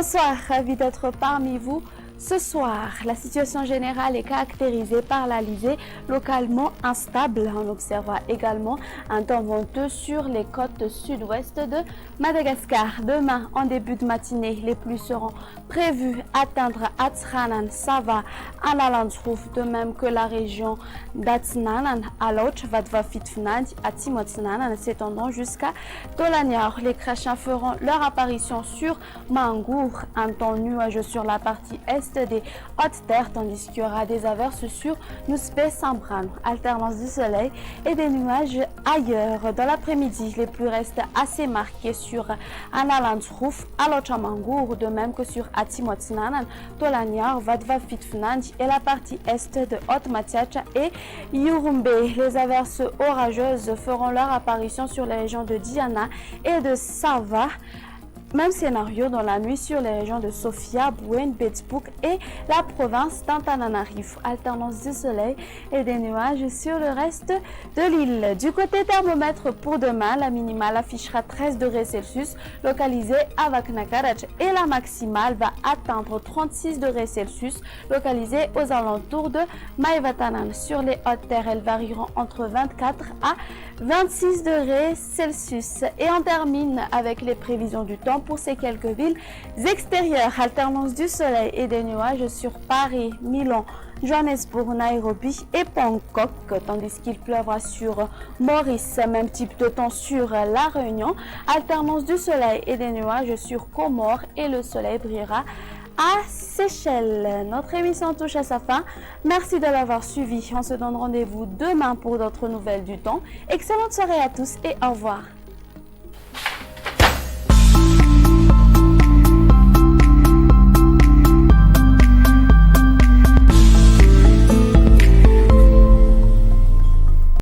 Bonsoir, ravi d'être parmi vous. Ce soir, la situation générale est caractérisée par l'alizé localement instable. On observera également un temps venteux sur les côtes sud-ouest de Madagascar. Demain, en début de matinée, les pluies seront prévues atteindre Atsranan, Sava, Analandsrouf, de même que la région d'Atsnanan, Aloch, Vadvafitfnad, Atimotsnanan, s'étendant jusqu'à Tolaniar. Les crachins feront leur apparition sur Mangour, un temps nuageux sur la partie est des hautes terres, tandis qu'il y aura des averses sur Nuspé Sambran, alternance du soleil et des nuages ailleurs. Dans l'après-midi, les pluies restent assez marquées sur Analandsrouf, Alochamangour, de même que sur Atimotsnanan, Tolaniar, Vadvafitfnand et la partie est de Haute-Matiacha et Yurumbe. Les averses orageuses feront leur apparition sur les régions de Diana et de Sava. Même scénario dans la nuit sur les régions de Sofia, Bouen, Betsbouk et la province d'Antananarivo. Alternance du soleil et des nuages sur le reste de l'île. Du côté thermomètre pour demain, la minimale affichera 13 degrés Celsius localisée à Vaknakarach et la maximale va atteindre 36 degrés Celsius localisée aux alentours de Maïvatanan. Sur les hautes terres, elles varieront entre 24 à 26 degrés Celsius. Et on termine avec les prévisions du temps pour ces quelques villes extérieures. Alternance du soleil et des nuages sur Paris, Milan, Johannesburg, Nairobi et Bangkok, tandis qu'il pleuvra sur Maurice. Même type de temps sur La Réunion. Alternance du soleil et des nuages sur Comores et le soleil brillera à Seychelles. Notre émission touche à sa fin. Merci de l'avoir suivi. On se donne rendez-vous demain pour d'autres nouvelles du temps. Excellente soirée à tous et au revoir.